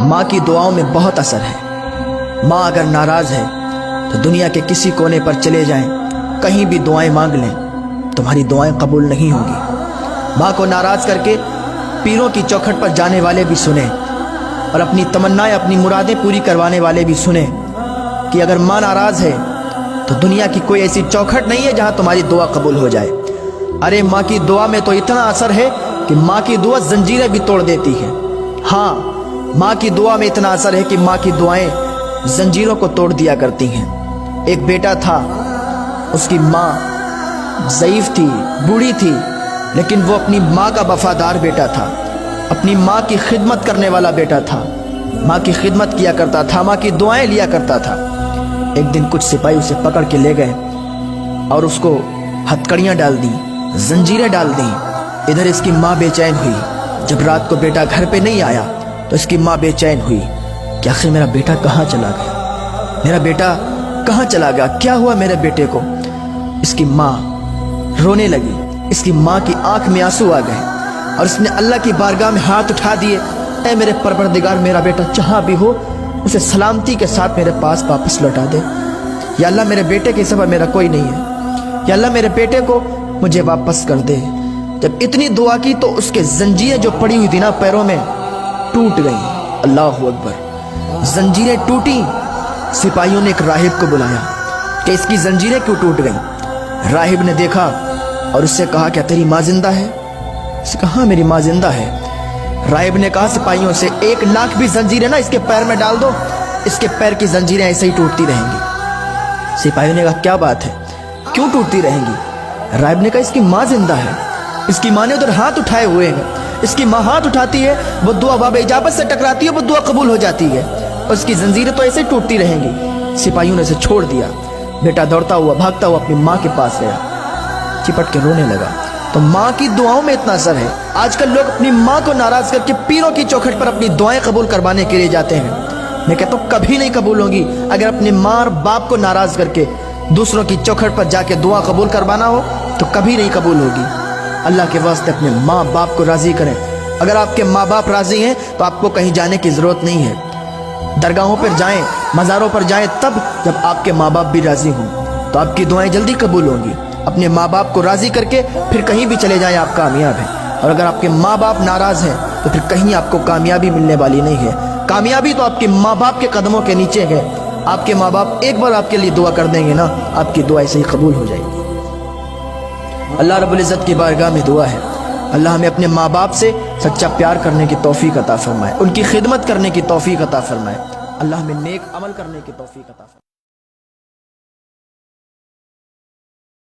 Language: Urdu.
ماں کی دعاؤں میں بہت اثر ہے۔ ماں اگر ناراض ہے تو دنیا کے کسی کونے پر چلے جائیں، کہیں بھی دعائیں مانگ لیں، تمہاری دعائیں قبول نہیں ہوں گی۔ ماں کو ناراض کر کے پیروں کی چوکھٹ پر جانے والے بھی سنیں، اور اپنی تمنائیں، اپنی مرادیں پوری کروانے والے بھی سنیں کہ اگر ماں ناراض ہے تو دنیا کی کوئی ایسی چوکھٹ نہیں ہے جہاں تمہاری دعا قبول ہو جائے۔ ارے ماں کی دعا میں تو اتنا اثر ہے کہ ماں کی دعا زنجیریں بھی توڑ دیتی ہے۔ ہاں، ماں کی دعا میں اتنا اثر ہے کہ ماں کی دعائیں زنجیروں کو توڑ دیا کرتی ہیں۔ ایک بیٹا تھا، اس کی ماں ضعیف تھی، بوڑھی تھی، لیکن وہ اپنی ماں کا وفادار بیٹا تھا، اپنی ماں کی خدمت کرنے والا بیٹا تھا، ماں کی خدمت کیا کرتا تھا، ماں کی دعائیں لیا کرتا تھا۔ ایک دن کچھ سپاہی اسے پکڑ کے لے گئے اور اس کو ہتکڑیاں ڈال دیں، زنجیریں ڈال دیں۔ ادھر اس کی ماں بے چین ہوئی۔ جب رات کو بیٹا گھر پہ نہیں آیا تو اس کی ماں بے چین ہوئی کہ آخر میرا بیٹا کہاں چلا گیا، میرا بیٹا کہاں چلا گیا، کیا ہوا میرے بیٹے کو۔ اس کی ماں رونے لگی، اس کی ماں کی آنکھ میں آنسو آ گئے اور اس نے اللہ کی بارگاہ میں ہاتھ اٹھا دیے، اے میرے پروردگار، میرا بیٹا جہاں بھی ہو اسے سلامتی کے ساتھ میرے پاس واپس لوٹا دے۔ یا اللہ، میرے بیٹے کے سوا میرا کوئی نہیں ہے، یا اللہ میرے بیٹے کو مجھے واپس کر دے۔ جب اتنی دعا کی تو اس کے زنجیریں جو پڑی ہوئی تھی نا پیروں میں، ٹوٹ گئیں۔ اللہ اکبر، زنجیریں ٹوٹی۔ سپاہیوں نے ایک راہب کو بلایا کہ اس کی زنجیریں کیوں ٹوٹ گئیں۔ راہب نے دیکھا اور اس سے کہا کیا تیری ماں زندہ ہے؟ اس نے کہا ہاں میری ماں زندہ ہے۔ راہب نے کہا سپاہیوں سے 1,00,000 بھی زنجیریں نا اس کے پیر میں ڈال دو، اس کے پیر کی زنجیریں ایسے ہی ٹوٹتی رہیں گی۔ سپاہیوں نے کہا کیا بات ہے، کیوں ٹوٹتی رہیں گی؟ راہب نے کہا اس کی ماں زندہ ہے، اس کی ماں نے ادھر ہاتھ اٹھائے ہوئے ہیں، اس کی ماں ہاتھ اٹھاتی ہے، وہ دعا باب اجابت سے ٹکراتی ہے، وہ دعا قبول ہو جاتی ہے، اس کی زنجیریں تو ایسے ہی ٹوٹتی رہیں گی۔ سپاہیوں نے اسے چھوڑ دیا۔ بیٹا دوڑتا ہوا بھاگتا ہوا اپنی ماں کے پاس گیا، چپٹ کے رونے لگا۔ تو ماں کی دعاؤں میں اتنا اثر ہے۔ آج کل لوگ اپنی ماں کو ناراض کر کے پیروں کی چوکھٹ پر اپنی دعائیں قبول کروانے کے لیے جاتے ہیں۔ میں کہتا ہوں کبھی نہیں قبول ہوگی۔ اگر اپنے ماں اور باپ کو ناراض کر کے دوسروں کی چوکھٹ پر جا کے دعا قبول کروانا ہو تو کبھی نہیں قبول ہوگی۔ اللہ کے واسطے اپنے ماں باپ کو راضی کریں۔ اگر آپ کے ماں باپ راضی ہیں تو آپ کو کہیں جانے کی ضرورت نہیں ہے۔ درگاہوں پر جائیں، مزاروں پر جائیں تب جب آپ کے ماں باپ بھی راضی ہوں تو آپ کی دعائیں جلدی قبول ہوں گی۔ اپنے ماں باپ کو راضی کر کے پھر کہیں بھی چلے جائیں، آپ کامیاب ہیں۔ اور اگر آپ کے ماں باپ ناراض ہیں تو پھر کہیں آپ کو کامیابی ملنے والی نہیں ہے۔ کامیابی تو آپ کے ماں باپ کے قدموں کے نیچے ہے۔ آپ کے ماں باپ ایک بار آپ کے لیے دعا کر دیں گے نا، آپ کی دعا ایسے ہی قبول ہو جائے گی۔ اللہ رب العزت کی بارگاہ میں دعا ہے، اللہ ہمیں اپنے ماں باپ سے سچا پیار کرنے کی توفیق عطا فرمائے، ان کی خدمت کرنے کی توفیق عطا فرمائے، اللہ ہمیں نیک عمل کرنے کی توفیق عطا فرمائے۔